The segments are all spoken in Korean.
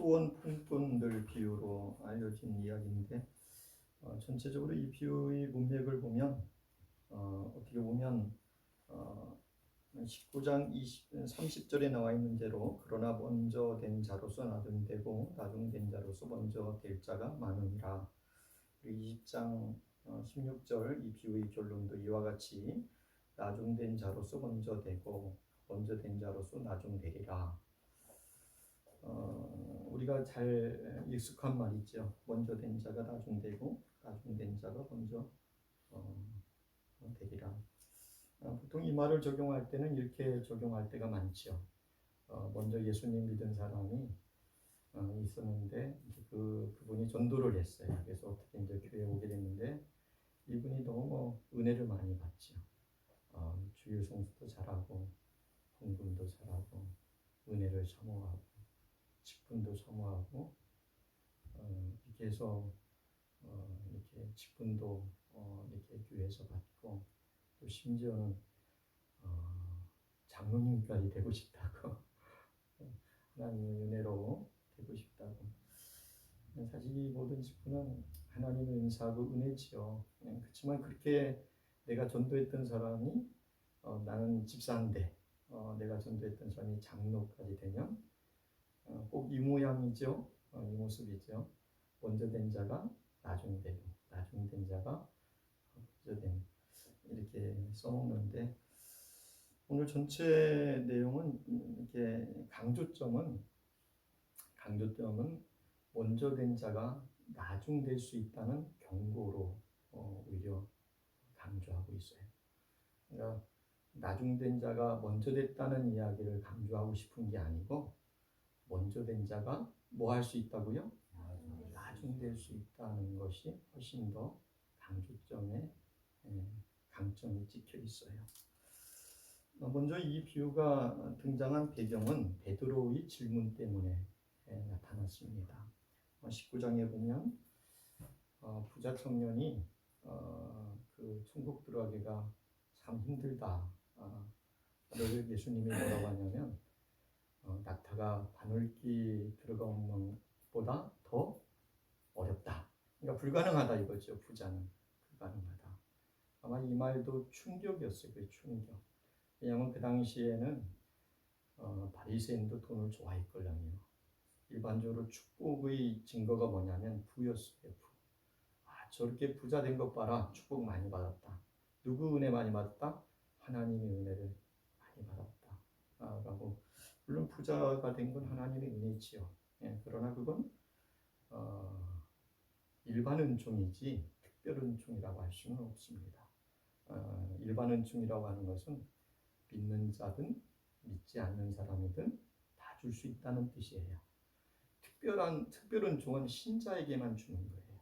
소원 품꾼들 비유로 알려진 이야기인데 전체적으로 이 비유의 문맥을 보면 어떻게 보면 19장 30절에 나와 있는 대로 그러나 먼저 된 자로서 나중되고 나중된 자로서 먼저 될 자가 많으니라. 20장 16절 이 비유의 결론도 이와 같이 나중된 자로서 먼저 되고 먼저 된 자로서 나중되리라. 우리가 잘 익숙한 말이죠. 먼저 된 자가 나중되고 나중된 자가 먼저 되리라. 보통 이 말을 적용할 때는 이렇게 적용할 때가 많죠. 먼저 예수님 믿은 사람이 있었는데 그분이 전도를 했어요. 그래서 어떻게 이제 교회에 오게 됐는데 이분이 너무 은혜를 많이 받죠. 주일 성수도 잘하고 헌금도 잘하고 은혜를 사모하고 직분도 사모하고 이렇게 해서 이렇게 직분도 이렇게 교회에서 받고 또 심지어는 장로님까지 되고 싶다고 하나님의 은혜로 되고 싶다고. 사실 이 모든 직분은 하나님의 은사고 은혜지요. 그렇지만 그렇게 내가 전도했던 사람이 나는 집사인데 내가 전도했던 사람이 장로까지 되면 꼭 이 모양이죠. 이 모습이죠. 먼저 된 자가 나중 되고 나중 된 자가 먼저 된 이렇게 써놓는데 오늘 전체 내용은 이렇게 강조점은 먼저 된 자가 나중 될 수 있다는 경고로 오히려 강조하고 있어요. 그러니까 나중 된 자가 먼저 됐다는 이야기를 강조하고 싶은 게 아니고 먼저 된 자가 뭐 할 수 있다고요? 나중 될 수 있다는 것이 훨씬 더 강조점에 강점이 찍혀 있어요. 먼저 이 비유가 등장한 배경은 베드로의 질문 때문에 나타났습니다. 19장에 보면 부자 청년이 그 천국 들어가기가 참 힘들다. 그래서 예수님이 뭐라고 하냐면 낙타가 바늘기 들어가는 것보다 더 어렵다. 그러니까 불가능하다 이거죠. 부자는 불가능하다. 아마 이 말도 충격이었어요. 그 충격. 왜냐하면 그 당시에는 바리새인도 돈을 좋아했거든요. 일반적으로 축복의 증거가 뭐냐면 부였어요. 부. 저렇게 부자 된 것 봐라. 축복 많이 받았다. 누구 은혜 많이 받았다? 하나님의 은혜를 많이 받았다. 라고. 물론 부자가 된 건 하나님의 은혜지요. 그러나 그건 일반 은총이지 특별 은총이라고 할 수는 없습니다. 일반 은총이라고 하는 것은 믿는 자든 믿지 않는 사람이든 다 줄 수 있다는 뜻이에요. 특별 은총은 신자에게만 주는 거예요.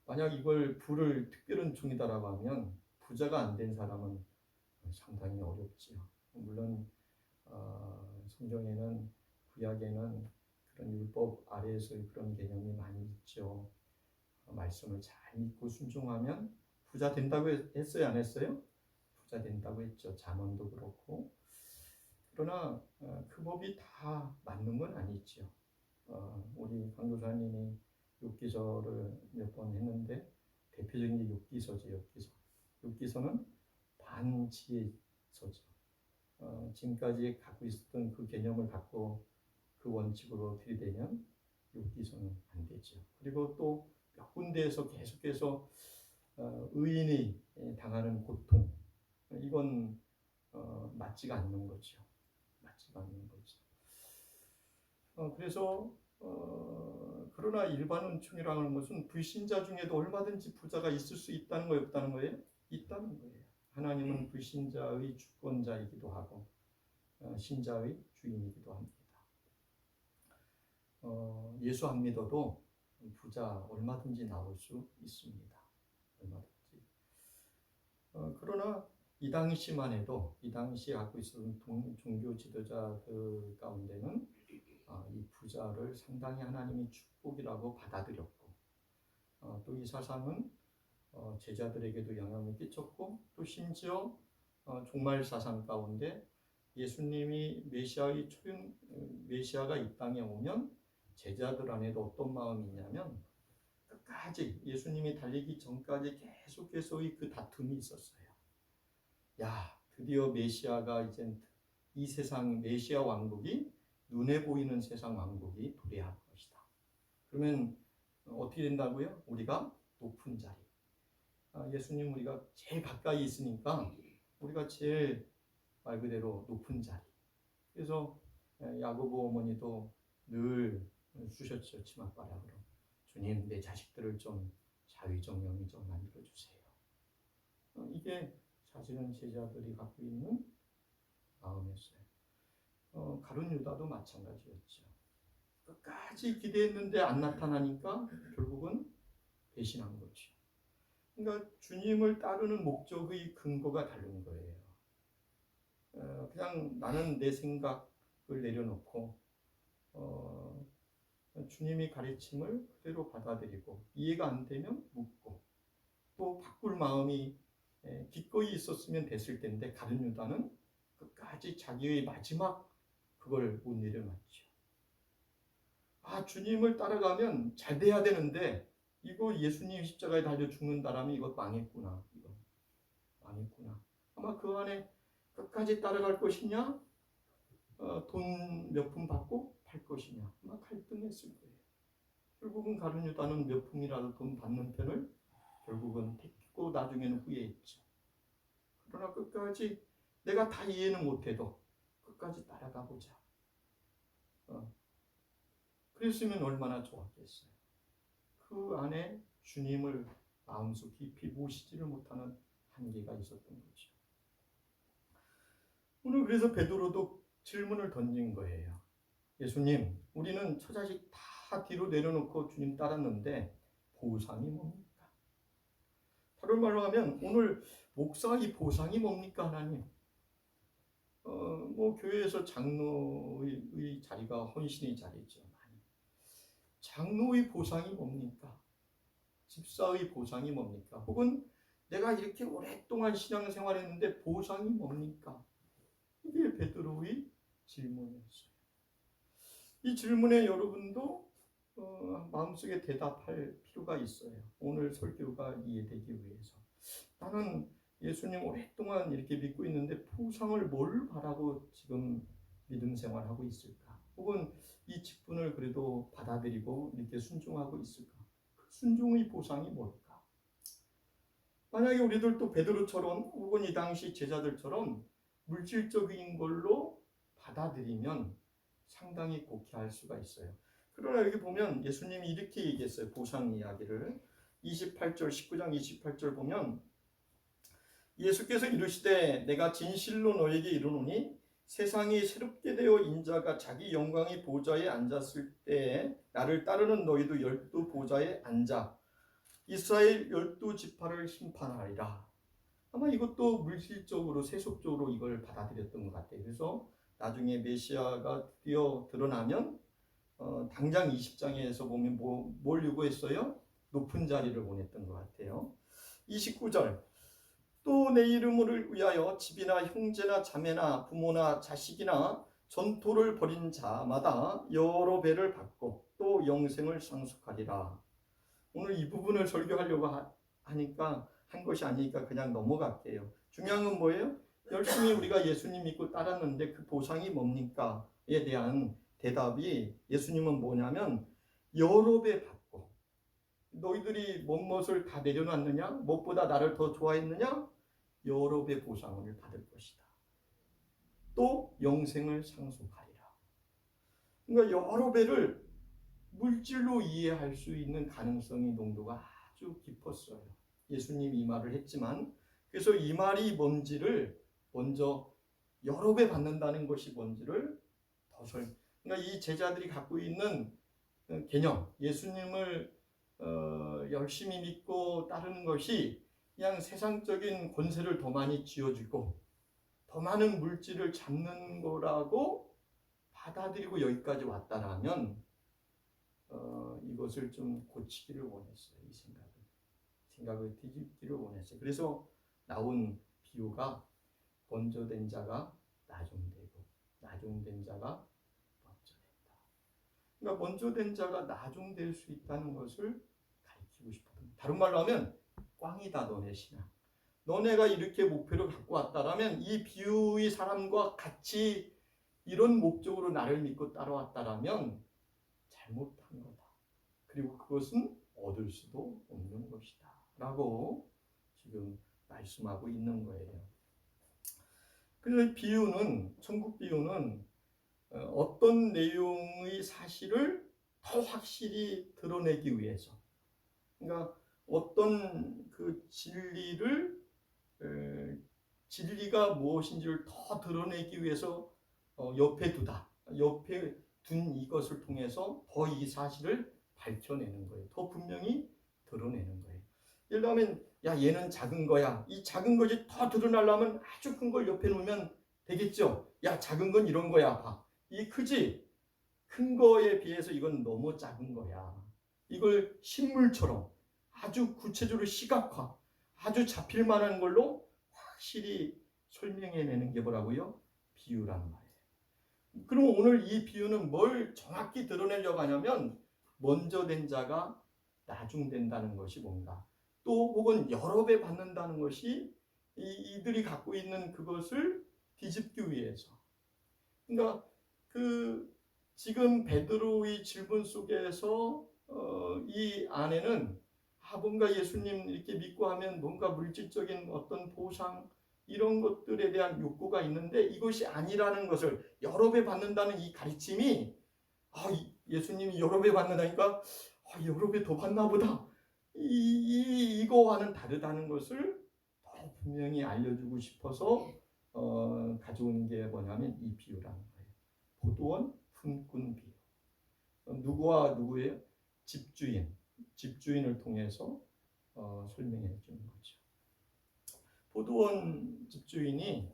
만약 이걸 부를 특별 은총이다라고 하면 부자가 안 된 사람은 상당히 어렵지요. 물론 성경에는 구약에는 그런 율법 아래에서의 그런 개념이 많이 있죠. 말씀을 잘 믿고 순종하면 부자 된다고 했어요, 안 했어요? 부자 된다고 했죠. 잠언도 그렇고. 그러나 그 법이 다 맞는 건 아니죠. 우리 강도사님이 욥기서를 몇 번 했는데 대표적인 게 욥기서죠. 욥기서는 반지혜서죠. 지금까지 갖고 있었던 그 개념을 갖고 그 원칙으로 들이대면 욥기서는 안 되죠. 그리고 또 몇 군데에서 계속해서 의인이 당하는 고통 이건 맞지가 않는 거죠. 그래서 그러나 일반 은총이라는 하는 것은 불신자 중에도 얼마든지 부자가 있을 수 있다는 거예요, 없다는 거예요? 있다는 거예요. 하나님은 불신자의 주권자이기도 하고 신자의 주인이기도 합니다. 예수 안 믿어도 부자 얼마든지 나올 수 있습니다. 얼마든지. 그러나 이 당시만 해도 이 당시 갖고 있었던 종교 지도자들 가운데는 이 부자를 상당히 하나님이 축복이라고 받아들였고 또 이 사상은 제자들에게도 영향을 끼쳤고 또 심지어 종말 사상 가운데 예수님이 메시아가 이 땅에 오면 제자들 안에도 어떤 마음이 있냐면 끝까지 예수님이 달리기 전까지 계속해서의 그 다툼이 있었어요. 야, 드디어 메시아가 이제 이 세상 메시아 왕국이 눈에 보이는 세상 왕국이 도래할 것이다. 그러면 어떻게 된다고요? 우리가 높은 자리. 예수님 우리가 제일 가까이 있으니까 우리가 제일 말 그대로 높은 자리. 그래서 야고보 어머니도 늘 주셨죠. 치맛바람으로. 주님 내 자식들을 좀 자위정령이 좀 만들어주세요. 이게 사실은 제자들이 갖고 있는 마음이었어요. 가룟 유다도 마찬가지였죠. 끝까지 기대했는데 안 나타나니까 결국은 배신한 거죠. 그러니까 주님을 따르는 목적의 근거가 다른 거예요. 그냥 나는 내 생각을 내려놓고 주님이 가르침을 그대로 받아들이고 이해가 안 되면 묻고 또 바꿀 마음이 기꺼이 있었으면 됐을 텐데 가룟 유다는 끝까지 자기의 마지막 그걸 못 내려놨죠. 주님을 따라가면 잘 돼야 되는데 이거 예수님 십자가에 달려 죽는다라면 이거 망했구나. 이거 망했구나. 아마 그 안에 끝까지 따라갈 것이냐, 돈 몇 푼 받고 팔 것이냐, 아마 갈등했을 거예요. 결국은 가룟 유다는 몇 푼이라도 돈 받는 편을 결국은 택고 나중에는 후회했죠. 그러나 끝까지 내가 다 이해는 못해도 끝까지 따라가 보자. 그랬으면 얼마나 좋았겠어요. 그 안에 주님을 마음속 깊이 모시지를 못하는 한계가 있었던 거죠. 오늘 그래서 베드로도 질문을 던진 거예요. 예수님, 우리는 처자식 다 뒤로 내려놓고 주님 따랐는데 보상이 뭡니까? 다른 말로 하면 오늘 목사의 보상이 뭡니까 하나님? 교회에서 장로의 자리가 헌신의 자리죠. 장로의 보상이 뭡니까? 집사의 보상이 뭡니까? 혹은 내가 이렇게 오랫동안 신앙생활했는데 보상이 뭡니까? 이게 베드로의 질문이었어요. 이 질문에 여러분도 마음속에 대답할 필요가 있어요. 오늘 설교가 이해되기 위해서. 나는 예수님 오랫동안 이렇게 믿고 있는데 보상을 뭘 바라고 지금 믿음 생활하고 있을까? 혹은 이 직분을 그래도 받아들이고 이렇게 순종하고 있을까? 그 순종의 보상이 뭘까? 만약에 우리들도 베드로처럼 혹은 이 당시 제자들처럼 물질적인 걸로 받아들이면 상당히 곡해할 수가 있어요. 그러나 여기 보면 예수님이 이렇게 얘기했어요. 보상 이야기를 28절 19장 28절 보면 예수께서 이르시되 내가 진실로 너에게 이르노니 세상이 새롭게 되어 인자가 자기 영광의 보좌에 앉았을 때에 나를 따르는 너희도 12 보좌에 앉아 이스라엘 12 지파를 심판하리라. 아마 이것도 물질적으로 세속적으로 이걸 받아들였던 것 같아요. 그래서 나중에 메시아가 드디어 드러나면 당장 20장에서 보면 뭘 요구했어요? 높은 자리를 원했던 것 같아요. 29절 또 내 이름을 위하여 집이나 형제나 자매나 부모나 자식이나 전토를 벌인 자마다 여러 배를 받고 또 영생을 상속하리라. 오늘 이 부분을 설교하려고 하니까 한 것이 아니니까 그냥 넘어갈게요. 중요한 건 뭐예요? 열심히 우리가 예수님 믿고 따랐는데 그 보상이 뭡니까?에 대한 대답이 예수님은 뭐냐면 여러 배 받고 너희들이 무엇을 다 내려놨느냐? 무엇보다 나를 더 좋아했느냐? 여러 배 보상을 받을 것이다. 또 영생을 상속하리라. 그러니까 여러 배를 물질로 이해할 수 있는 가능성의 농도가 아주 깊었어요. 예수님이 이 말을 했지만 그래서 이 말이 뭔지를 먼저 여러 배 받는다는 것이 뭔지를 그러니까 이 제자들이 갖고 있는 개념, 예수님을 열심히 믿고 따르는 것이 그냥 세상적인 권세를 더 많이 쥐어주고 더 많은 물질을 잡는 거라고 받아들이고 여기까지 왔다라면 이것을 좀 고치기를 원했어요. 이 생각을 뒤집기를 원했어요. 그래서 나온 비유가 먼저 된 자가 나중되고 나중된 자가 먼저 된다. 그러니까 먼저 된 자가 나중될 수 있다는 것을 가르치고 싶거든요. 다른 말로 하면 꽝이다 너네 신앙. 너네가 이렇게 목표를 갖고 왔다라면 이 비유의 사람과 같이 이런 목적으로 나를 믿고 따라왔다라면 잘못한 거다. 그리고 그것은 얻을 수도 없는 것이다. 라고 지금 말씀하고 있는 거예요. 그래서 비유는, 천국 비유는 어떤 내용의 사실을 더 확실히 드러내기 위해서, 그러니까 어떤 그 진리가 무엇인지를 더 드러내기 위해서 옆에 두다. 옆에 둔 이것을 통해서 더 이 사실을 밝혀내는 거예요. 더 분명히 드러내는 거예요. 예를 들면 야 얘는 작은 거야. 이 작은 것이 더 드러나려면 아주 큰 걸 옆에 놓으면 되겠죠. 야 작은 건 이런 거야. 봐. 이 크지? 큰 거에 비해서 이건 너무 작은 거야. 이걸 실물처럼 아주 구체적으로 시각화, 아주 잡힐 만한 걸로 확실히 설명해내는 게 뭐라고요? 비유란 말이에요. 그럼 오늘 이 비유는 뭘 정확히 드러내려고 하냐면 먼저 된 자가 나중된다는 것이 뭔가, 또 혹은 여러 배 받는다는 것이 이들이 갖고 있는 그것을 뒤집기 위해서. 그러니까 지금 베드로의 질문 속에서 이 안에는 뭔가 예수님 이렇게 믿고 하면 뭔가 물질적인 어떤 보상 이런 것들에 대한 욕구가 있는데 이것이 아니라는 것을, 여러 배 받는다는 이 가르침이 예수님이 여러 배 받는다니까 여러 배 더 받나 보다, 이거와는 다르다는 것을 더 분명히 알려주고 싶어서 가져온 게 뭐냐면 이 비유라는 거예요. 포도원 품꾼 비유. 누구와 누구예요? 집주인을 통해서 설명해 주는 거죠. 포도원 집주인이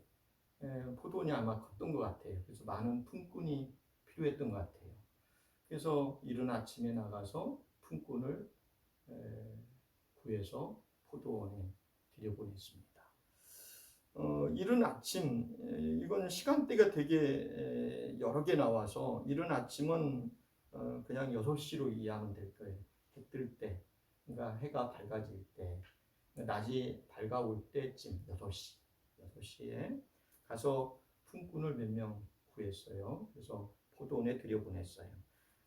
포도원이 아마 컸던 것 같아요. 그래서 많은 품꾼이 필요했던 것 같아요. 그래서 이른 아침에 나가서 품꾼을 구해서 포도원에 들여보냈습니다. 이른 아침, 이건 시간대가 되게 여러 개 나와서 이른 아침은 그냥 6시로 이해하면 될 거예요. 해 뜰 때, 그러니까 해가 밝아질 때, 낮이 밝아올 때쯤 6시에 가서 품꾼을 몇 명 구했어요. 그래서 포도원에 들여보냈어요.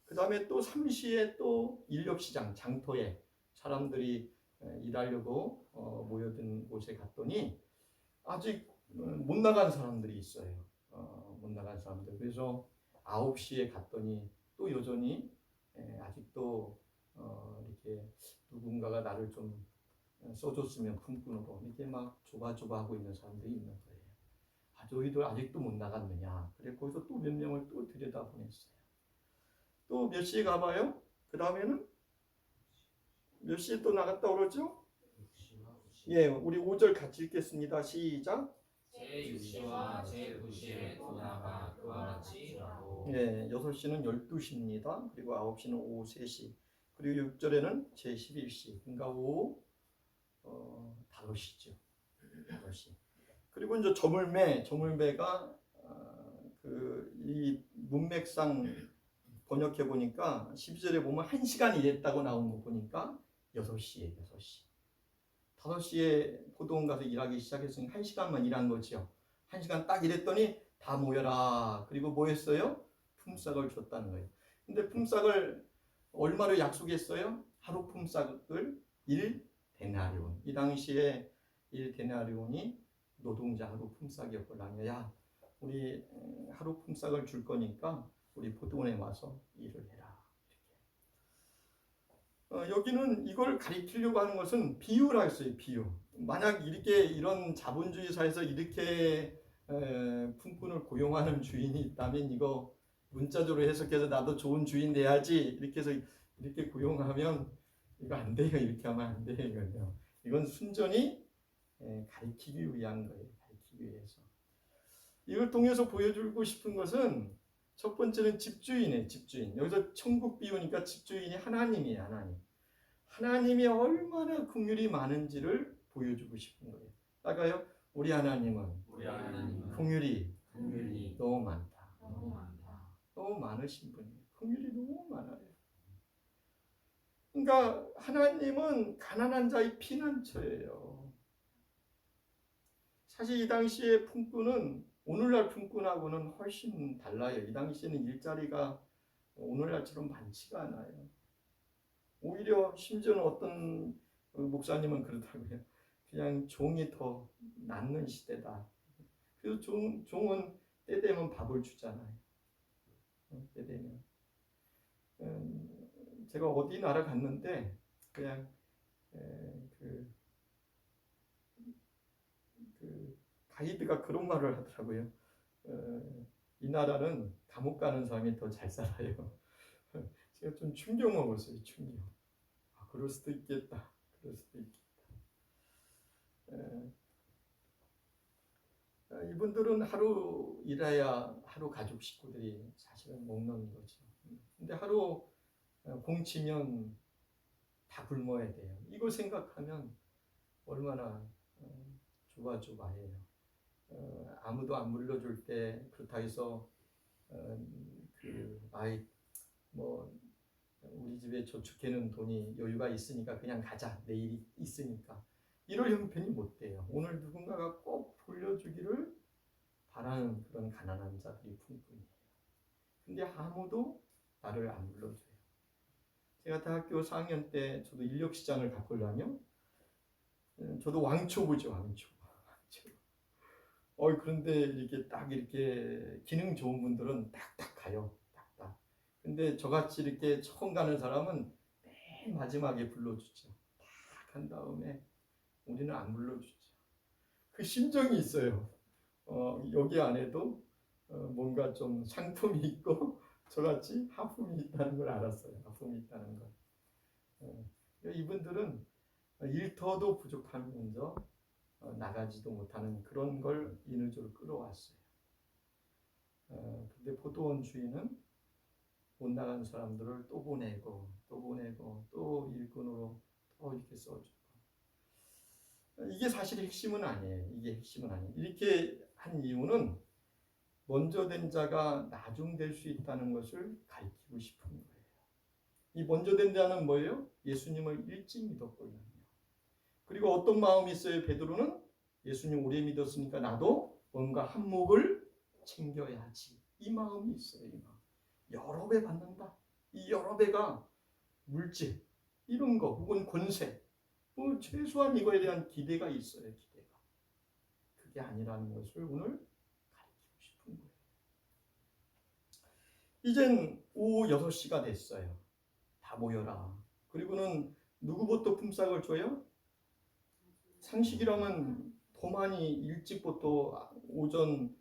그 다음에 또 3시에 또 인력시장, 장터에 사람들이 일하려고 모여든 곳에 갔더니 아직 못 나간 사람들이 있어요. 못 나간 사람들. 그래서 9시에 갔더니 또 여전히 아직도 이렇게 누군가가 나를 좀 써줬으면 품꾼으로 이렇게 막 조바조바하고 있는 사람들이 있는 거예요. 저희들 아직도 못 나갔느냐. 그래 거기서 또 몇 명을 또 들여다보냈어요. 또 몇 시에 가봐요? 그 다음에는 몇 시에 또 나갔다 그러죠? 예, 우리 5절 같이 읽겠습니다. 시작. 제6시와 제9시에 또 나가 그와 같이 일하고. 예, 6시는 12시입니다. 그리고 9시는 오후 3시. 그리고 6절에는 제11시. 그러니까 오후 5시죠. 5시. 그리고 이제 저물매가 이 문맥상 번역해 보니까 12절에 보면 1시간 일했다고 나온 거 보니까 6시에 6시. 5시에 포도원 가서 일하기 시작했으니까 1시간만 일한 거죠. 1시간 딱 일했더니 다 모여라. 그리고 뭐 했어요? 품삯을 줬다는 거예요. 근데 품삯을 얼마로 약속했어요? 하루 품삯을 1데나리온. 이 당시에 1데나리온이 노동자 하루 품삯이었거든요. 야, 우리 하루 품삯을 줄 거니까 우리 포도원에 와서 일을 해라. 여기는 이걸 가리키려고 하는 것은 비유라 했어요. 비유. 만약 이런 자본주의 사회에서 이렇게 품꾼을 고용하는 주인이 있다면 이거 문자적으로 해석해서 나도 좋은 주인 돼야지 이렇게 해서 이렇게 고용하면 이거 안 돼요. 이렇게 하면 안 돼요. 이거요. 이건 순전히 가리키기 위한 거예요. 가리키기 위해서. 이걸 통해서 보여주고 싶은 것은 첫 번째는 집주인이에요. 집주인. 여기서 천국 비유니까 집주인이 하나님이에요. 하나님. 하나님이 얼마나 긍휼이 많은지를 보여주고 싶은 거예요. 따가요. 우리 하나님은 긍휼이 너무 많다. 너무 많다. 너무 많으신 분이에요. 긍휼이 너무 그러니까 하나님은 가난한 자의 피난처예요. 사실 이 당시의 품꾼은 오늘날 품꾼하고는 훨씬 달라요. 이 당시에는 일자리가 오늘날처럼 많지가 않아요. 오히려 심지어는 어떤 목사님은 그렇다고요. 그냥 종이 더 낫는 시대다. 그래서 종은 때 되면 밥을 주잖아요. 때 되면. 제가 어디 나라 갔는데 그냥 그 가이드가 그런 말을 하더라고요. 이 나라는 감옥 가는 사람이 더 잘 살아요. 제가 좀 충격 먹었어요. 충격. 아, 그럴 수도 있겠다. 그럴 수도 있겠다. 이분들은 하루 일해야 하루 가족 식구들이 사실은 먹는 거죠. 근데 하루 공치면 다 굶어야 돼요. 이걸 생각하면 얼마나 조바조바해요. 아무도 안 물려줄 때 그렇다 해서 아이 뭐 우리 집에 저축해놓은 돈이 여유가 있으니까 그냥 가자, 내일이 있으니까 이럴 형편이 못 돼요. 오늘 누군가가 꼭 돌려주기를 바라는 그런 가난한 자들이 품꾼이에요. 근데 아무도 나를 안 불러줘요. 제가 대학교 4학년 때 저도 인력시장을 바꾸려면 저도 왕초보죠, 왕초보. 그런데 이렇게 기능 좋은 분들은 딱딱 가요. 딱딱. 근데 저같이 이렇게 처음 가는 사람은 맨 마지막에 불러주죠. 딱 한 다음에 우리는 안 불러주죠. 그 심정이 있어요. 여기 안에도 뭔가 좀 상품이 있고 저같이 하품이 있다는 걸 알았어요. 하품이 있다는 걸. 이분들은 일터도 부족하면서 나가지도 못하는 그런 걸 인후적으로 끌어왔어요. 근데 포도원 주인은 못 나간 사람들을 또 보내고 또 일꾼으로 또 이렇게 써주고. 이게 사실 핵심은 아니에요. 이게 핵심은 아니에요. 이렇게 한 이유는 먼저 된 자가 나중 될 수 있다는 것을 가르치고 싶은 거예요. 이 먼저 된 자는 뭐예요? 예수님을 일찍 믿었거든요. 그리고 어떤 마음이 있어요? 베드로는 예수님 오래 믿었으니까 나도 뭔가 한 몫을 챙겨야지. 이 마음이 있어요. 이 마음. 여러 배 받는다. 이 여러 배가 물질 이런 거 혹은 권세 최소한 이거에 대한 기대가 있어요. 기대가. 그게 아니라는 것을 오늘 가르치고 싶은 거예요. 이젠 오후 6시가 됐어요. 다 모여라. 그리고는 누구부터 품삯을 줘요? 상식이라면 더 많이 일찍부터 오전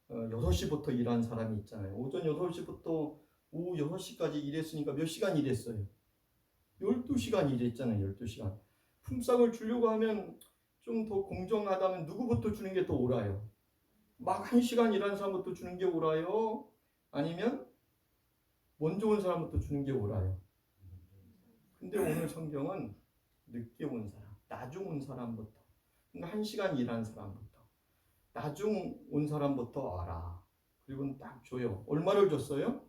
6시부터 일한 사람이 있잖아요. 오전 8시부터 오후 6시까지 일했으니까 몇 시간 일했어요? 12시간 일했잖아요. 12시간. 품삯을 주려고 하면 좀 더 공정하다면 누구부터 주는 게 더 옳아요? 막 1시간 일한 사람부터 주는 게 옳아요? 아니면 먼저 온 사람부터 주는 게 옳아요? 근데 오늘 성경은 늦게 온 사람, 나중 온 사람부터, 그러니까 1시간 일한 사람부터, 나중 온 사람부터 와라. 그리고 딱 줘요. 얼마를 줬어요?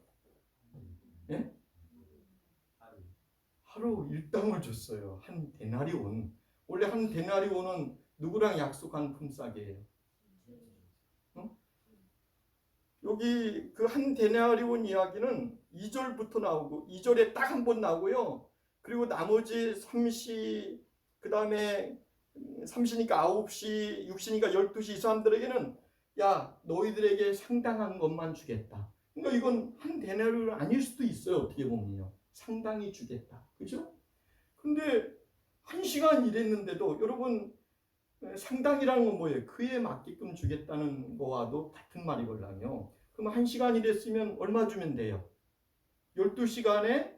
예? 하루 일당을 줬어요. 한 데나리온. 원래 한 데나리온은 누구랑 약속한 품삯이에요? 여기 그 한 데나리온 이야기는 2절부터 나오고 2절에 딱 한 번 나오고요. 그리고 나머지 3시 그 다음에 3시니까 9시 6시니까 12시 이 사람들에게는 야 너희들에게 상당한 것만 주겠다. 그러니까 이건 한 데나리온 아닐 수도 있어요. 어떻게 보면요. 상당히 주겠다. 그죠? 근데 1시간 일했는데도 여러분 상당이라는 건 뭐예요? 그에 맞게끔 주겠다는 거와도 같은 말이걸랑요. 그럼 1시간 일했으면 얼마 주면 돼요? 12시간에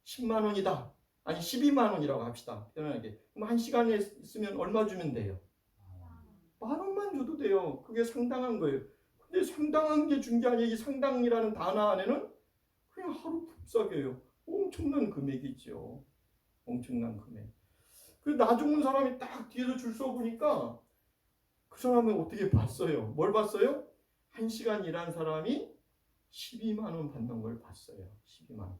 10만 원이다. 아니 12만 원이라고 합시다. 편안하게. 그럼 1시간에 있으면 얼마 주면 돼요? 10,000원만 줘도 돼요. 그게 상당한 거예요. 근데 상당한 게 준 게 아니에요. 이 상당이라는 단어 안에는 그냥 하루 품삯이에요. 엄청난 금액이죠. 엄청난 금액. 그 나중 온 사람이 딱 뒤에서 줄 서 보니까 그 사람은 어떻게 봤어요? 뭘 봤어요? 1시간 일한 사람이 12만 원 받는 걸 봤어요. 12만 원.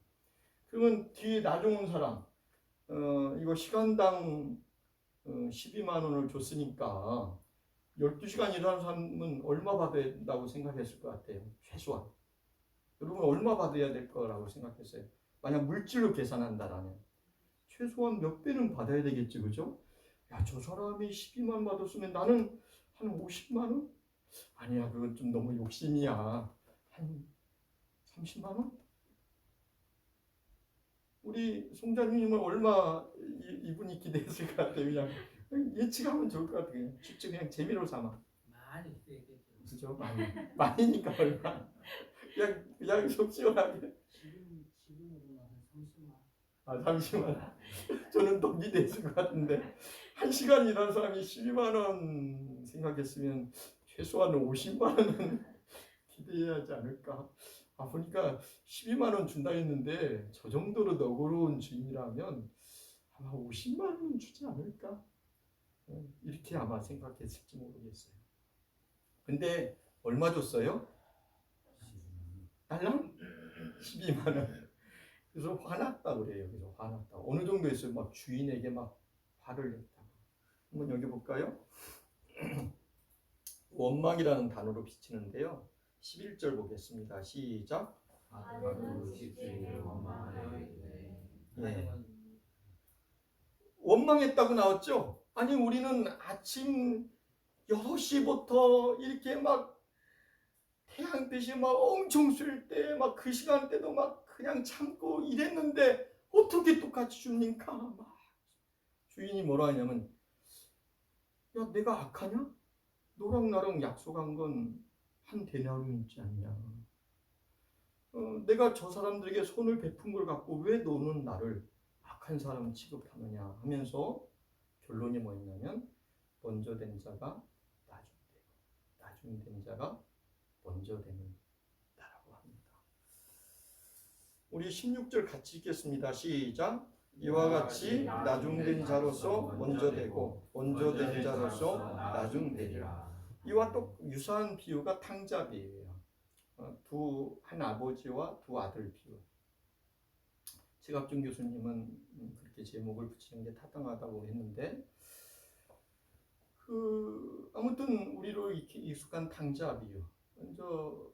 그러면 뒤에 나중 온 사람 이거 시간당 12만 원을 줬으니까 12시간 일하는 사람은 얼마 받아야 된다고 생각했을 것 같아요. 최소한. 여러분 얼마 받아야 될 거라고 생각했어요? 만약 물질로 계산한다라면 최소한 몇 배는 받아야 되겠지, 그죠? 야, 저 사람이 12만 받았으면 나는 한 50만 원? 아니야, 그건 좀 너무 욕심이야. 한 30만 원? 우리 송자님은 얼마 이분이 기대했을 것 같아요. 그냥 예측하면 좋을 것 같아요. 직접 그냥 재미로 삼아. 많이 기대했겠죠. 그죠? 많이니까 얼마? 그냥 속 시원하게. 지금으로는 한 30만. 아, 30만. 저는 더 기대했을 것 같은데 1시간 일하는 사람이 12만 원 생각했으면 최소한 50만 원은 기대해야 하지 않을까. 보니까 12만 원 준다 했는데 저 정도로 너그러운 주인이라면 아마 50만 원 주지 않을까. 이렇게 아마 생각했을지 모르겠어요. 근데 얼마 줬어요? 달랑 12만 원. 그래서 화났다 그래요. 그래서 화났다. 어느 정도 했어요? 막 주인에게 막 화를 냈다. 한번 여기 볼까요? 원망이라는 단어로 비치는데요. 11절 보겠습니다. 시작. 하루 집주인을 원망하여 이르되 네. 원망했다고 나왔죠? 아니 우리는 아침 6시부터 이렇게 막 태양빛이 막 엄청 쏠 때 막 그 시간대도 막 그냥 참고 이랬는데 어떻게 똑같이 줍니까? 막 주인이 뭐라 하냐면 야 내가 악하냐? 너랑 나랑 약속한 건 한 데나리온 있지 않냐? 내가 저 사람들에게 손을 베푼 걸 갖고 왜 너는 나를 악한 사람 취급하느냐 하면서 결론이 뭐였냐면 먼저 된 자가 나중 되고 나중 된 자가 먼저 되는 다라고 합니다. 우리 16절 같이 읽겠습니다. 시작. 이와 같이 나중된 자로서 먼저 되고 먼저 된 자로서 나중 되리라. 이와 또 유사한 비유가 탕자 비유예요. 한 아버지와 두 아들 비유. 최갑준 교수님은 그렇게 제목을 붙이는 게 타당하다고 했는데 아무튼 우리로 익숙한 탕자 비유. 먼저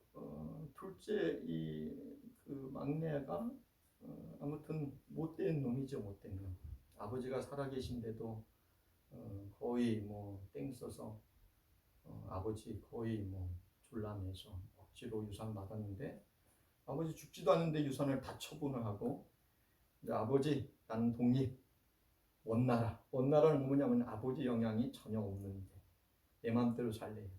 둘째 그 막내가 아무튼 못된 놈이죠. 못된 놈. 아버지가 살아계신데도 거의 뭐 땡 써서 아버지 거의 뭐 졸라매서 억지로 유산 받았는데 아버지 죽지도 않는데 유산을 다 처분을 하고 이제 아버지 나는 독립 원나라. 원나라는 뭐냐면 아버지 영향이 전혀 없는데 내 마음대로 살래요.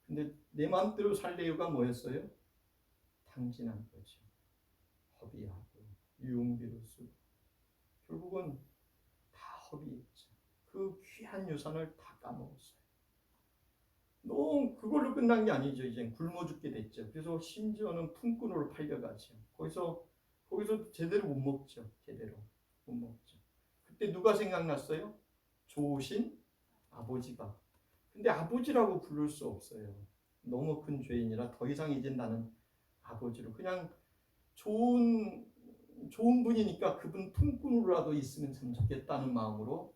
근데 내 마음대로 살 이유가 뭐였어요? 탕진한 거죠. 허비하고 유흥비로 쓰고 결국은 다 허비했죠. 그 귀한 유산을 다 까먹었어요. 너무 그걸로 끝난 게 아니죠. 이제 굶어 죽게 됐죠. 그래서 심지어는 품꾼으로 팔려가죠. 거기서 제대로 못 먹죠. 제대로 못 먹죠. 그때 누가 생각났어요? 좋으신 아버지가. 근데 아버지라고 부를 수 없어요. 너무 큰 죄인이라 더 이상 이제 나는 아버지로 그냥 좋은 분이니까 그분 품꾼으로라도 있으면 참 좋겠다는 마음으로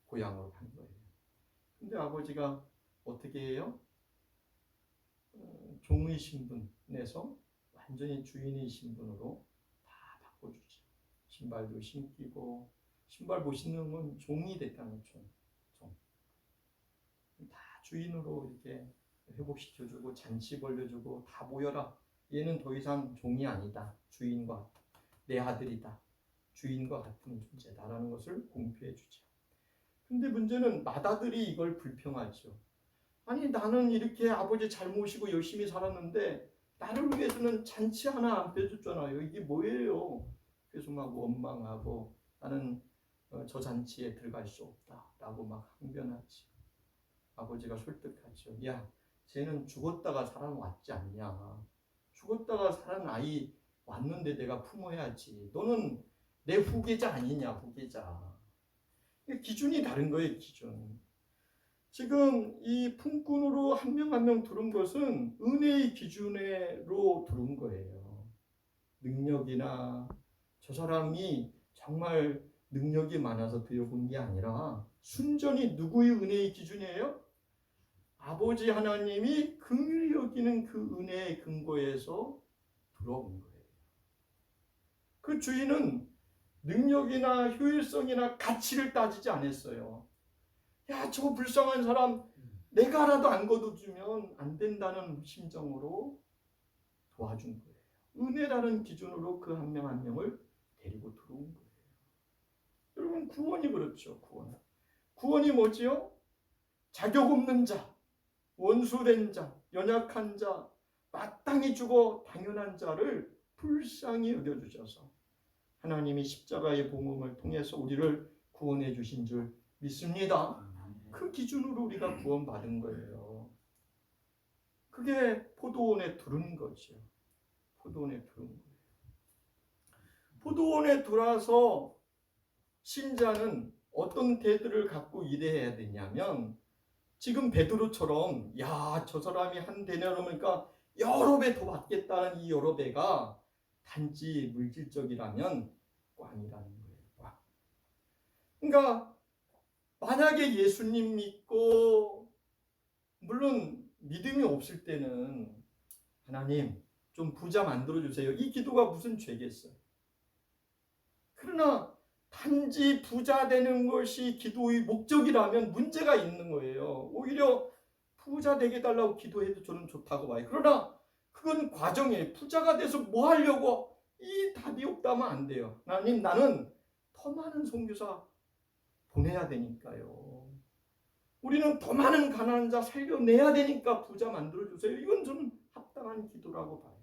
고향으로 간 거예요. 근데 아버지가 어떻게 해요? 종의 신분에서 완전히 주인의 신분으로 다 바꿔주죠. 신발도 신기고 신발 못 신는 건 종이 됐다는 종. 다 주인으로 이렇게 회복시켜주고 잔치 벌려주고 다 모여라. 얘는 더 이상 종이 아니다. 주인과 내 아들이다. 주인과 같은 존재다라는 것을 공표해 주죠. 근데 문제는 맏아들이 이걸 불평하죠. 아니 나는 이렇게 아버지 잘 모시고 열심히 살았는데 나를 위해서는 잔치 하나 안 빼줬잖아요. 이게 뭐예요? 그래서 막 원망하고 나는 저 잔치에 들어갈 수 없다라고 막 항변하지. 아버지가 설득하죠. 야, 쟤는 죽었다가 살아왔지 않냐. 죽었다가 살아난 아이 왔는데 내가 품어야지. 너는 내 후계자 아니냐, 후계자. 기준이 다른 거예요, 기준. 지금 이 품꾼으로 한 명 한 명 들은 것은 은혜의 기준으로 들은 거예요. 능력이나 저 사람이 정말 능력이 많아서 드려본 게 아니라 순전히 누구의 은혜의 기준이에요? 아버지 하나님이 긍휼히 여기는 그 은혜의 근거에서 들어온 거예요. 그 주인은 능력이나 효율성이나 가치를 따지지 않았어요. 야, 저 불쌍한 사람 내가라도 안 거둬주면 안 된다는 심정으로 도와준 거예요. 은혜라는 기준으로 그 한 명 한 명을 데리고 들어온 거예요. 여러분, 구원이 그렇죠. 구원이 뭐지요? 자격 없는 자, 원수된 자, 연약한 자, 마땅히 죽어 당연한 자를 불쌍히 여겨주셔서 하나님이 십자가의 복음을 통해서 우리를 구원해 주신 줄 믿습니다. 그 기준으로 우리가 구원받은 거예요. 그게 포도원에 두른 거죠. 포도원에 두른 거예요. 포도원에 들어와서 신자는 어떤 태도를 갖고 일해야 되냐면, 지금 베드로처럼 야, 저 사람이 한 대나로니까 여러 배 더 받겠다는 이 여러 배가 단지 물질적이라면 꽝이라는 거예요. 꽝. 그러니까 만약에 예수님 믿고, 물론 믿음이 없을 때는 하나님 좀 부자 만들어주세요, 이 기도가 무슨 죄겠어요. 그러나 단지 부자 되는 것이 기도의 목적이라면 문제가 있는 거예요. 오히려 부자 되게 달라고 기도해도 저는 좋다고 봐요. 그러나 그건 과정이에요. 부자가 돼서 뭐 하려고, 이 답이 없다면 안 돼요. 하나님, 나는 더 많은 선교사 보내야 되니까요. 우리는 더 많은 가난한 자 살려내야 되니까 부자 만들어주세요. 이건 저는 합당한 기도라고 봐요.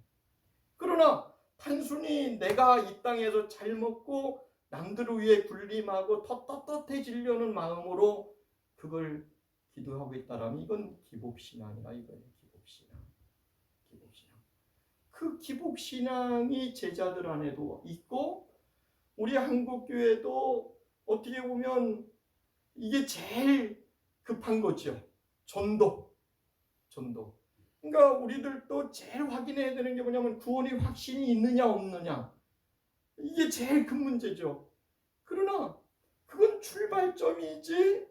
그러나 단순히 내가 이 땅에서 잘 먹고 남들을 위해 군림하고 더 떳떳해지려는 마음으로 그걸 기도하고 있다라면 이건 기복신앙이라 이거예요. 기복신앙. 그 기복신앙이 제자들 안에도 있고, 우리 한국교회도 어떻게 보면 이게 제일 급한 거죠. 전도. 그러니까 우리들도 제일 확인해야 되는 게 뭐냐면 구원의 확신이 있느냐 없느냐. 이게 제일 큰 문제죠. 그러나 그건 출발점이지,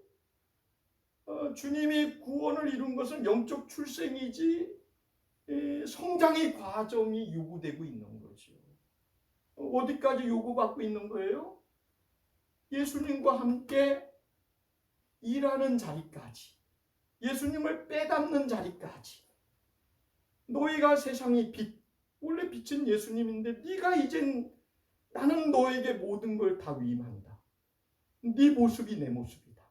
주님이 구원을 이룬 것은 영적 출생이지, 성장의 과정이 요구되고 있는 거죠. 어디까지 요구받고 있는 거예요? 예수님과 함께 일하는 자리까지, 예수님을 빼닮는 자리까지. 너희가 세상의 빛, 원래 빛은 예수님인데 네가 이젠 나는 너에게 모든 걸 다 위임한다. 네 모습이 내 모습이다.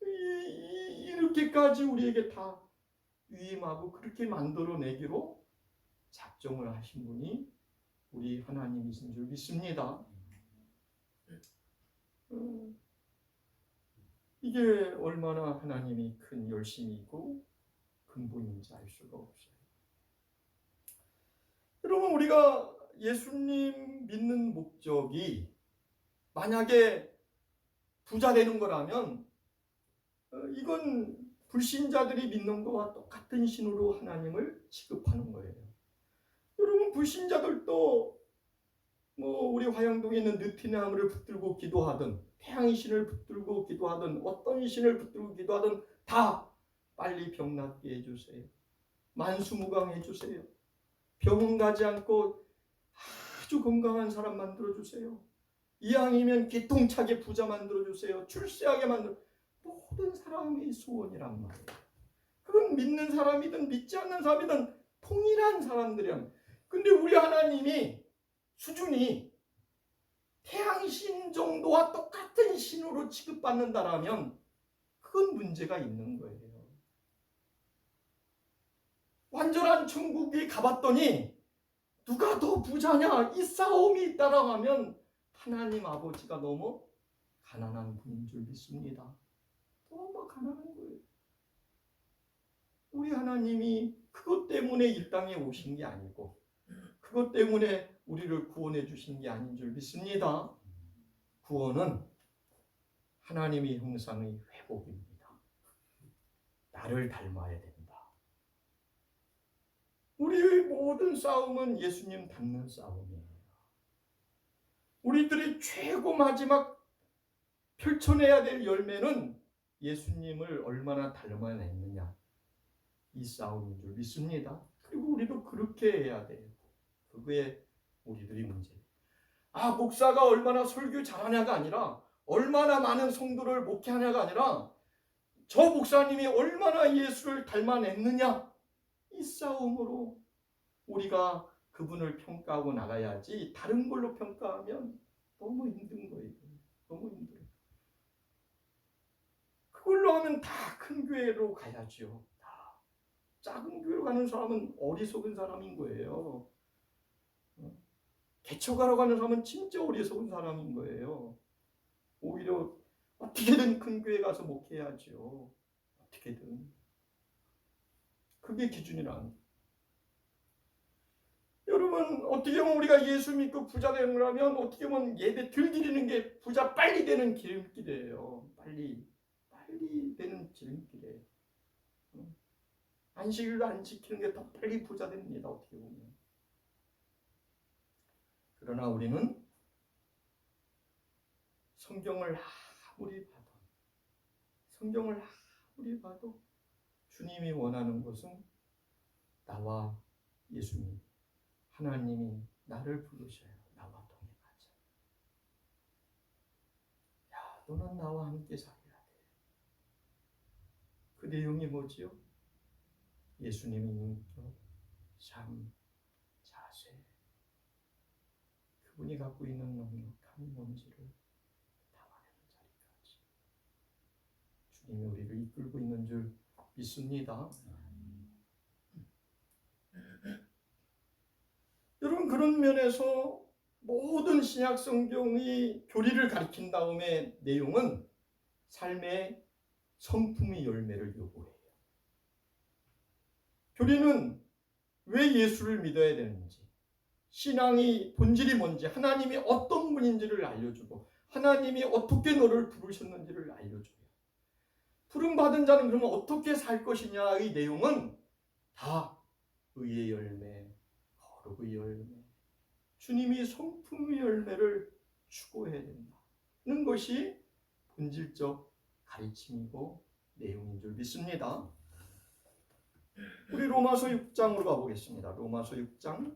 이렇게까지 우리에게 다 위임하고 그렇게 만들어내기로 작정을 하신 분이 우리 하나님이신 줄 믿습니다. 이게 얼마나 하나님이 큰 열심이고 근본인지 알 수가 없어요. 여러분, 우리가 예수님 믿는 목적이 만약에 부자 되는 거라면 이건 불신자들이 믿는 것과 똑같은 신으로 하나님을 취급하는 거예요. 여러분, 불신자들도 우리 화양동에 있는 느티나무를 붙들고 기도하든 태양의 신을 붙들고 기도하든 어떤 신을 붙들고 기도하든 다 빨리 병 낫게 해주세요. 만수무강 해주세요. 병원 가지 않고 아주 건강한 사람 만들어주세요. 이왕이면 기똥차게 부자 만들어주세요. 출세하게 만들어. 모든 사람의 소원이란 말이에요. 그건 믿는 사람이든 믿지 않는 사람이든 통일한 사람들이야. 근데 우리 하나님이 수준이 태양신 정도와 똑같은 신으로 취급받는다라면 그건 문제가 있는 거예요. 완전한 천국에 가봤더니 누가 더 부자냐, 이 싸움이 있다라고 하면 하나님 아버지가 너무 가난한 분인 줄 믿습니다. 너무 가난한 거예요. 우리 하나님이 그것 때문에 이 땅에 오신 게 아니고 그것 때문에 우리를 구원해 주신 게 아닌 줄 믿습니다. 구원은 하나님의 형상의 회복입니다. 나를 닮아야 된다. 우리의 모든 싸움은 예수님 닮는 싸움이에요. 우리들이 최고 마지막 펼쳐내야 될 열매는 예수님을 얼마나 닮아냈느냐, 이 싸움인 줄 믿습니다. 그리고 우리도 그렇게 해야 돼요. 그게 우리들이 문제예요. 목사가 얼마나 설교 잘하냐가 아니라, 얼마나 많은 성도를 목회하냐가 아니라, 저 목사님이 얼마나 예수를 닮아냈느냐, 이 싸움으로 우리가 그분을 평가하고 나가야지, 다른 걸로 평가하면 너무 힘든 거예요. 너무 힘들어요. 그걸로 하면 다 큰 교회로 가야죠. 다. 작은 교회로 가는 사람은 어리석은 사람인 거예요. 개척하러 가는 사람은 진짜 어리석은 사람인 거예요. 오히려 어떻게든 큰 교회 가서 목회해야죠. 어떻게든. 그게 기준이라는 거예요. 여러분, 어떻게 보면 우리가 예수 믿고 부자 되는 거라면 어떻게 보면 예배 들기리는 게 부자 빨리 되는 지름길이에요. 빨리 되는 지름길이에요. 안식일도 안 지키는 게 더 빨리 부자 됩니다. 어떻게 보면. 그러나 우리는 성경을 아무리 봐도 주님이 원하는 것은 나와 예수님, 하나님이 나를 부르셔요. 나와 동행하자. 야, 너는 나와 함께 살아야 돼. 그 내용이 뭐지요? 예수님의 인격, 삶, 자세, 그분이 갖고 있는 넉넉함이 뭔지를 담아내는 자리까지 주님이 우리를 이끌고 있는 줄 믿습니다. 여러분, 그런 면에서 모든 신약 성경이 교리를 가리킨 다음에 내용은 삶의 성품의 열매를 요구해요. 교리는 왜 예수를 믿어야 되는지, 신앙의 본질이 뭔지, 하나님이 어떤 분인지를 알려주고, 하나님이 어떻게 너를 부르셨는지를 알려줘요. 부름받은 자는 그러면 어떻게 살 것이냐의 내용은 다 의의 열매, 거룩의 열매, 주님이 성품의 열매를 추구해야 된다는 것이 본질적 가르침이고 내용인 줄 믿습니다. 우리 로마서 6장으로 가보겠습니다. 로마서 6장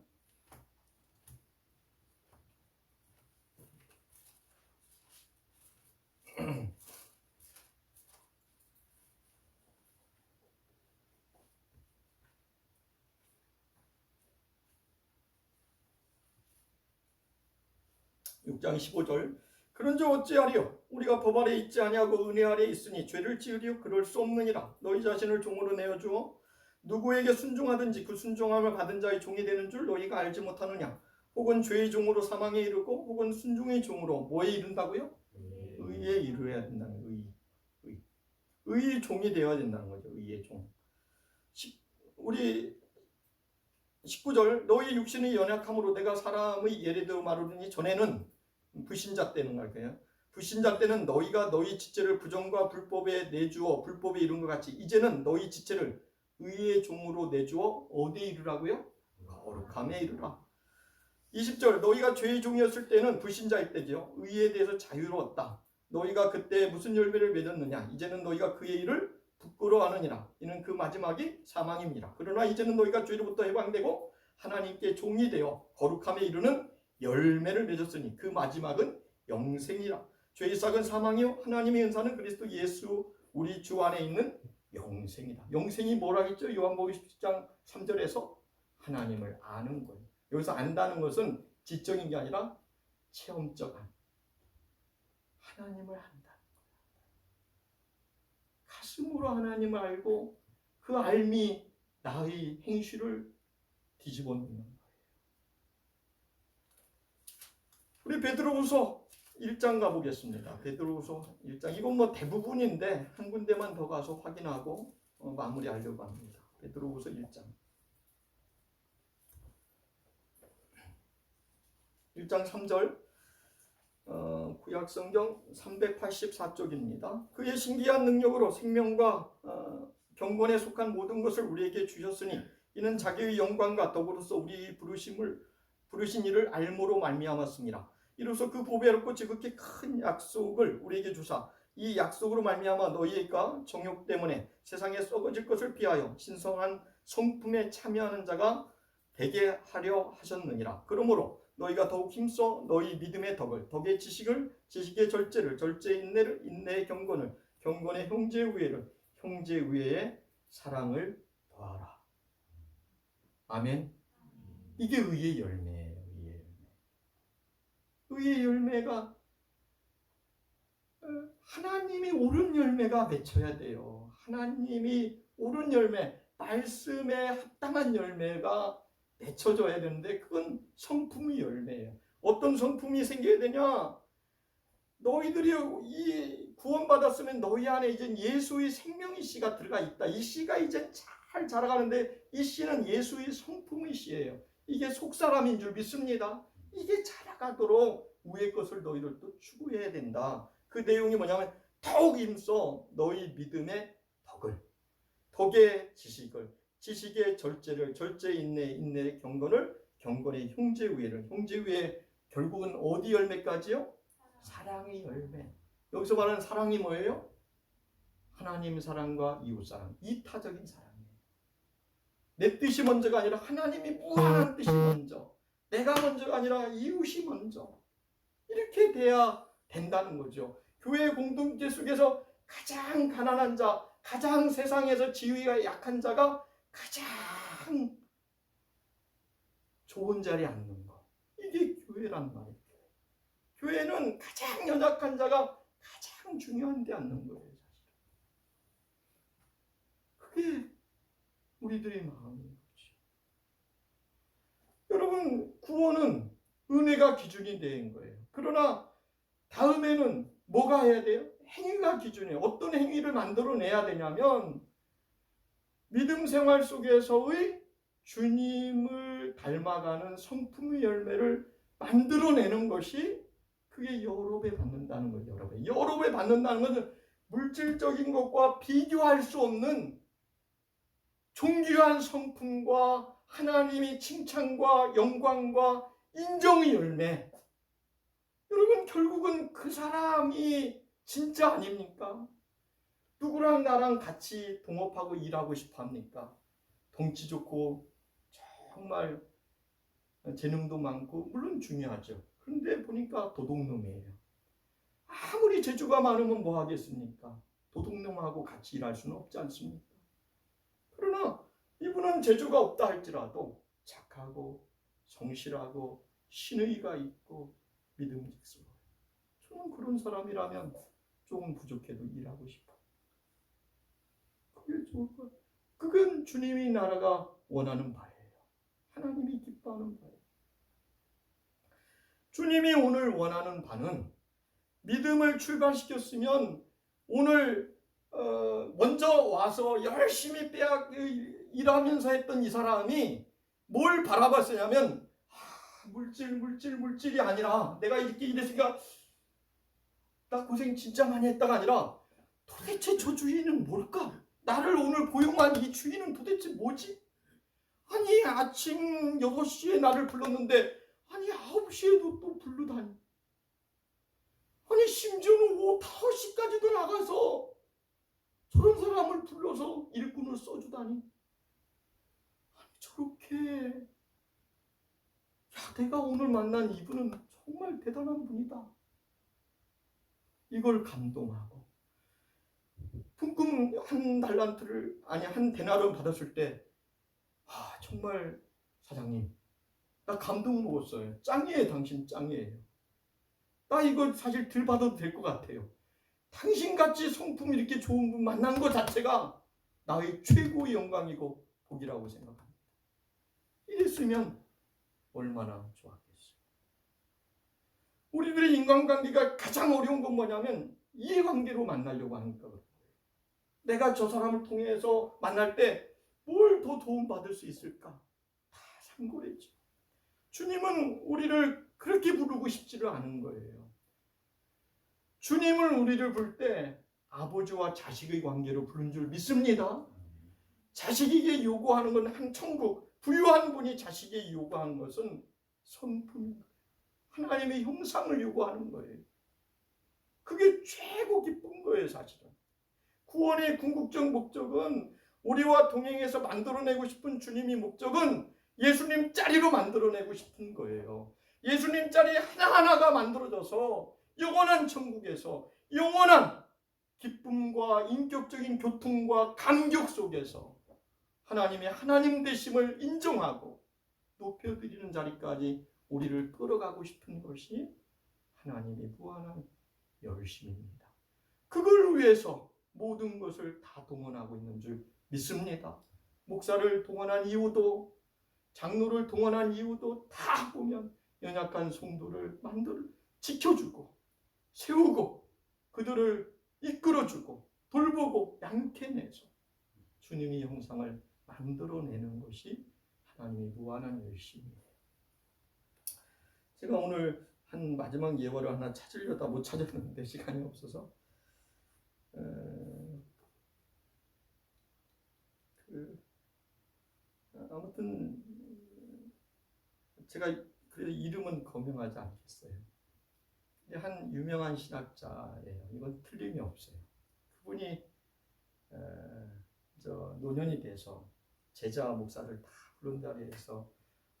6장 15절. 그런즉 어찌하리요? 우리가 법 아래 있지 아니하고 은혜 아래 있으니 죄를 지으리요? 그럴 수 없느니라. 너희 자신을 종으로 내어주어 누구에게 순종하든지 그 순종함을 받은 자의 종이 되는 줄 너희가 알지 못하느냐? 혹은 죄의 종으로 사망에 이르고 혹은 순종의 종으로 뭐에 이른다고요? 의에 이르어야 된다는 거예요. 의의 종이 되어야 된다는 거죠. 의의 종. 우리 19절. 너희 육신의 연약함으로 내가 사람의 예례되어 말하느니 전에는 불신자 때는 말이에요. 불신자 때는 너희가 너희 지체를 부정과 불법에 내주어 불법에 이른 것 같이 이제는 너희 지체를 의의 종으로 내주어 어디에 이르라고요? 거룩함에 이르라. 20절. 너희가 죄의 종이었을 때는 불신자일 때죠. 의에 대해서 자유로웠다. 너희가 그때 무슨 열매를 맺었느냐? 이제는 너희가 그의 일을 부끄러워하느니라. 이는 그 마지막이 사망입니다. 그러나 이제는 너희가 죄로부터 해방되고 하나님께 종이 되어 거룩함에 이르는 열매를 맺었으니 그 마지막은 영생이라. 죄의 싹은 사망이요 하나님의 은사는 그리스도 예수 우리 주 안에 있는 영생이다. 영생이 뭐라겠죠? 요한복음 10장 3절에서 하나님을 아는 거예요. 여기서 안다는 것은 지적인 게 아니라 체험적 안. 하나님을 안다는 거예요. 가슴으로 하나님을 알고 그 알미 나의 행실을 뒤집어 놓는 거예요. 우리 베드로후서 1장 가보겠습니다. 베드로후서 1장. 이건 뭐 대부분인데 한 군데만 더 가서 확인하고 마무리하려고 합니다. 베드로후서 1장. 1장 3절. 구약성경 384쪽입니다. 그의 신기한 능력으로 생명과 경건에 속한 모든 것을 우리에게 주셨으니 이는 자기의 영광과 더불어서 우리 부르신 이를 알므로 말미암았습니다. 이로써 그 보배롭고 지극히 큰 약속을 우리에게 주사 이 약속으로 말미암아 너희가 정욕 때문에 세상에 썩어질 것을 피하여 신성한 성품에 참여하는 자가 되게 하려 하셨느니라. 그러므로 너희가 더욱 힘써 너희 믿음의 덕을, 덕의 지식을, 지식의 절제를, 절제의 인내를, 인내의 경건을, 경건의 형제의 우애를, 형제의 우애의 사랑을 더하라. 아멘. 이게 의의 열매예요. 의의 열매. 의의 열매가 하나님이 옳은 열매가 맺혀야 돼요. 하나님이 옳은 열매, 말씀에 합당한 열매가 맺혀져야 되는데 그건 성품의 열매예요. 어떤 성품이 생겨야 되냐? 너희들이 이 구원받았으면 너희 안에 이제 예수의 생명의 씨가 들어가 있다. 이 씨가 이제 잘 자라가는데 이 씨는 예수의 성품의 씨예요. 이게 속사람인 줄 믿습니다. 이게 자라가도록 위의 것을 너희들도 추구해야 된다. 그 내용이 뭐냐면 더욱 힘써 너희 믿음의 덕을, 덕의 지식을, 지식의 절제를, 절제의 인내, 인내의 경건을, 경건의 형제 우애를, 형제 우애 결국은 어디 열매까지요? 사랑의 열매. 여기서 말하는 사랑이 뭐예요? 하나님 사랑과 이웃 사랑, 이타적인 사랑이에요. 내 뜻이 먼저가 아니라 하나님이 무한한 뜻이 먼저, 내가 먼저가 아니라 이웃이 먼저, 이렇게 돼야 된다는 거죠. 교회 공동체 속에서 가장 가난한 자, 가장 세상에서 지위가 약한 자가 가장 좋은 자리에 앉는 거. 이게 교회란 말이에요. 교회는 가장 연약한 자가 가장 중요한 데 앉는 거예요. 사실. 그게 우리들의 마음인 거죠. 여러분, 구원은 은혜가 기준이 된 거예요. 그러나 다음에는 뭐가 해야 돼요? 행위가 기준이에요. 어떤 행위를 만들어내야 되냐면 믿음 생활 속에서의 주님을 닮아가는 성품의 열매를 만들어내는 것이 그게 여러 배 받는다는 거예요. 여러 배. 여러 배 받는다는 것은 물질적인 것과 비교할 수 없는 존귀한 성품과 하나님의 칭찬과 영광과 인정의 열매. 여러분, 결국은 그 사람이 진짜 아닙니까? 누구랑 나랑 같이 동업하고 일하고 싶어 합니까? 덩치 좋고 정말 재능도 많고 물론 중요하죠. 그런데 보니까 도둑놈이에요. 아무리 재주가 많으면 뭐 하겠습니까? 도둑놈하고 같이 일할 수는 없지 않습니까? 그러나 이분은 재주가 없다 할지라도 착하고 성실하고 신의가 있고 믿음직스러워요. 저는 그런 사람이라면 조금 부족해도 일하고 싶어요. 그게 좋을 것 같아요. 그건 주님의 나라가 원하는 바예요. 하나님이 기뻐하는 바예요. 주님이 오늘 원하는 바는 믿음을 출발시켰으면 오늘 먼저 와서 열심히 일하면서 했던 이 사람이 뭘 바라봤었냐면 물질이 아니라 내가 이렇게 일했으니까 나 고생 진짜 많이 했다가 아니라 도대체 저 주인은 뭘까? 나를 오늘 고용한 이 주인은 도대체 뭐지? 아니 아침 6시에 나를 불렀는데 아니 9시에도 또 부르다니. 아니 심지어는 오후 5시까지도 나가서 저런 사람을 불러서 일꾼을 써주다니. 아니 저렇게 내가 오늘 만난 이분은 정말 대단한 분이다. 이걸 감동하고 품금 한 달란트를 한 데나를 받았을 때 정말 사장님 나 감동 먹었어요. 짱이에요. 당신 짱이에요. 나 이거 사실 들 받아도 될 것 같아요. 당신같이 성품 이렇게 좋은 분 만난 것 자체가 나의 최고의 영광이고 복이라고 생각합니다. 이랬으면 얼마나 좋았겠어요. 우리들의 인간관계가 가장 어려운 건 뭐냐면 이해관계로 만나려고 하니까 그런 거예요. 내가 저 사람을 통해서 만날 때 뭘 더 도움받을 수 있을까? 다 상고랬죠. 주님은 우리를 그렇게 부르고 싶지를 않은 거예요. 주님은 우리를 부를 때 아버지와 자식의 관계로 부른 줄 믿습니다. 자식에게 요구하는 건 한 천국, 부유한 분이 자식에게 요구하는 것은 성품입니다. 하나님의 형상을 요구하는 거예요. 그게 최고 기쁜 거예요, 사실은. 구원의 궁극적 목적은, 우리와 동행해서 만들어내고 싶은 주님의 목적은 예수님 자리로 만들어내고 싶은 거예요. 예수님 자리 하나하나가 만들어져서 영원한 천국에서 영원한 기쁨과 인격적인 교통과 감격 속에서 하나님의 하나님 되심을 인정하고 높여드리는 자리까지 우리를 끌어가고 싶은 것이 하나님의 무한한 열심입니다. 그걸 위해서 모든 것을 다 동원하고 있는 줄 믿습니다. 목사를 동원한 이유도, 장로를 동원한 이유도 다 보면 연약한 성도를 지켜주고 세우고 그들을 이끌어주고 돌보고 양캐내서 주님의 형상을 만들어내는 것이 하나님의 무한한 열심이에요. 제가 오늘 한 마지막 예화를 하나 찾으려다 못 찾았는데 시간이 없어서 아무튼 제가 그 이름은 거명하지 않겠어요. 한 유명한 신학자예요. 이건 틀림이 없어요. 그분이 노년이 돼서 제자 목사를 다 부른 자리에서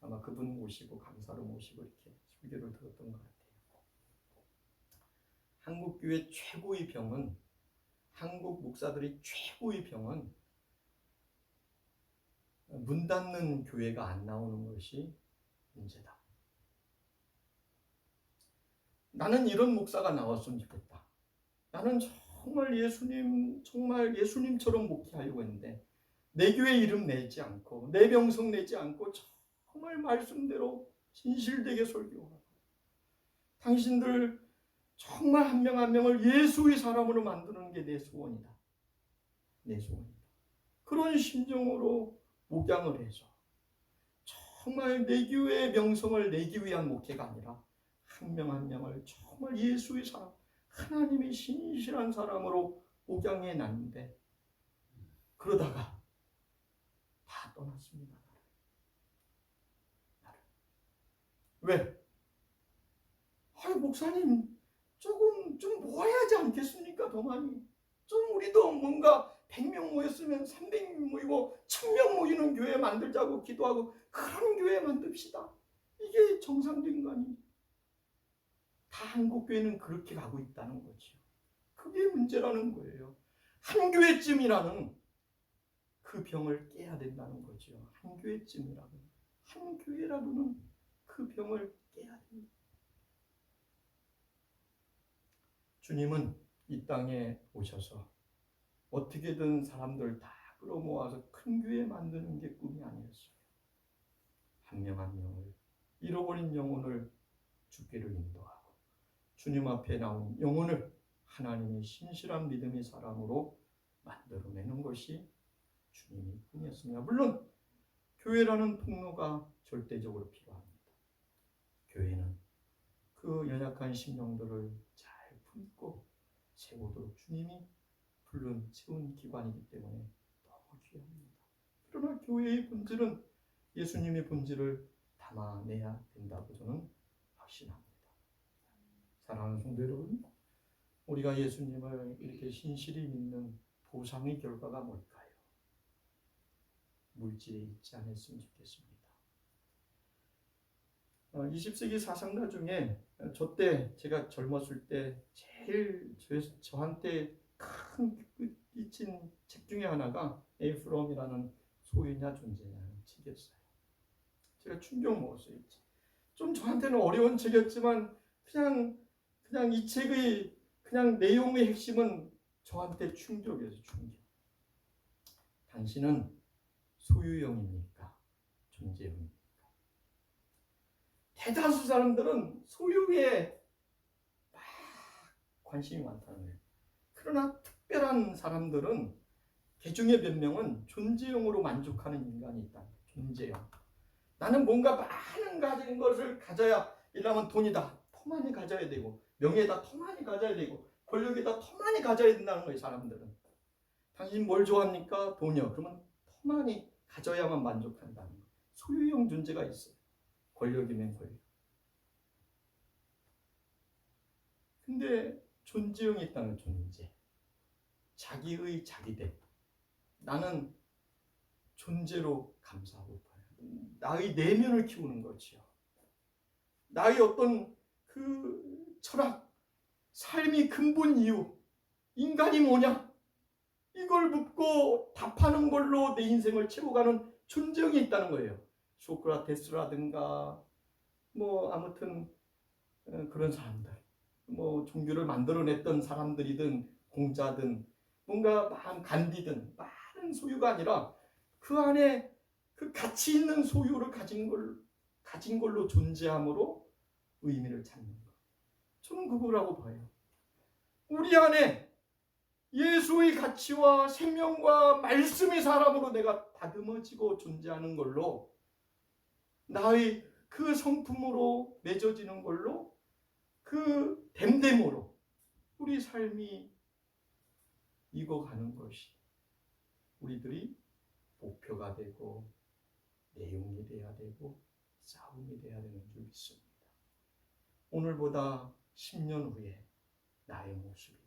아마 그분 모시고 강사로 모시고 이렇게 설교를 들었던 것 같아요. 한국 교회 최고의 병은, 한국 목사들의 최고의 병은 문 닫는 교회가 안 나오는 것이 문제다. 나는 이런 목사가 나왔으면 좋겠다. 나는 정말 예수님처럼 목회하려고 했는데 내 교회 이름 내지 않고 내 명성 내지 않고 정말 말씀대로 진실되게 설교하고 당신들 정말 한 명 한 명을 예수의 사람으로 만드는 게 내 소원이다. 내 소원이다. 그런 심정으로 목양을 해서 정말 내 교회의 명성을 내기 위한 목회가 아니라 한 명 한 명을 정말 예수의 사람, 하나님의 신실한 사람으로 목양해 놨는데 그러다가 다 떠났습니다. 나를. 왜? 목사님 좀 모아야 하지 않겠습니까? 더 많이. 좀 우리도 뭔가 100명 모였으면 300명 모이고 1000명 모이는 교회 만들자고 기도하고 그런 교회 만듭시다. 이게 정상적인 거 아닙니까? 다 한국 교회는 그렇게 가고 있다는 거죠. 그게 문제라는 거예요. 한 교회쯤이라는 그 병을 깨야 된다는 거죠. 한 교회쯤이라는, 한 교회라도는 그 병을 깨야 됩니다. 주님은 이 땅에 오셔서 어떻게든 사람들 다 끌어모아서 큰 교회 만드는 게 꿈이 아니었어요. 한 명 한 명을, 잃어버린 영혼을 주께로 인도하고 주님 앞에 나온 영혼을 하나님의 신실한 믿음의 사람으로 만들어내는 것이 주님의 꿈이었습니다. 물론 교회라는 통로가 절대적으로 필요합니다. 교회는 그 연약한 심령들을 잘 품고 세우도록 주님이 세운 기관이기 때문에 너무 귀합니다. 그러나 교회의 본질은 예수님의 본질을 담아내야 된다고 저는 확신합니다. 사랑하는 성도 여러분, 우리가 예수님을 이렇게 신실히 믿는 보상의 결과가 뭘까요? 물질에 있지 않았으면 좋겠습니다. 20세기 사상가 중에 제가 젊었을 때 제일 저한테 큰 끼친 책 중에 하나가 A From이라는 소유냐 존재냐는 책이었어요. 제가 충격 먹었어요. 좀 저한테는 어려운 책이었지만 그냥 이 책의 그냥 내용의 핵심은 저한테 충격이었어요. 충격. 당신은 소유형입니까? 존재형입니까? 대다수 사람들은 소유에 막 관심이 많다는 거예요. 그러나 특별한 사람들은, 개중에 몇 명은 존재형으로 만족하는 인간이 있다. 존재형. 나는 뭔가 많은 가진 것을 가져야, 이러면 돈이다 더 많이 가져야 되고, 명예다 더 많이 가져야 되고, 권력이다 더 많이 가져야 된다는 거예요. 사람들은. 당신 뭘 좋아합니까? 돈이요. 그러면 더 많이 가져야만 만족한다는 거예요. 소유형 존재가 있어요. 권력이면 권력. 근데 존재형이 있다는 존재, 자기의 자기됨, 나는 존재로 감사하고 봐요. 나의 내면을 키우는 거지요. 나의 어떤 그 철학, 삶의 근본 이유, 인간이 뭐냐? 이걸 묻고 답하는 걸로 내 인생을 채워가는 존재형이 있다는 거예요. 소크라테스라든가 뭐 아무튼 그런 사람들, 뭐 종교를 만들어냈던 사람들이든 공자든 뭔가 간디든 많은 소유가 아니라 그 안에 그 가치 있는 소유를 가진 걸로 존재함으로 의미를 찾는 것. 저는 그거라고 봐요. 우리 안에 예수의 가치와 생명과 말씀의 사람으로 내가 다듬어지고 존재하는 걸로, 나의 그 성품으로 맺어지는 걸로, 그 됨됨으로 우리 삶이 익어가는 것이 우리들이 목표가 되고 내용이 돼야 되고 싸움이 돼야 되는 줄 믿습니다. 오늘보다 10년 후에 나의 모습이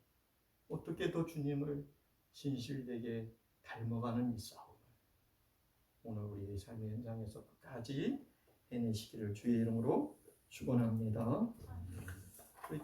어떻게 더 주님을 진실되게 닮아가는 이 싸움을 오늘 우리의 삶의 현장에서 끝까지 해내시기를 주의 이름으로 축원합니다.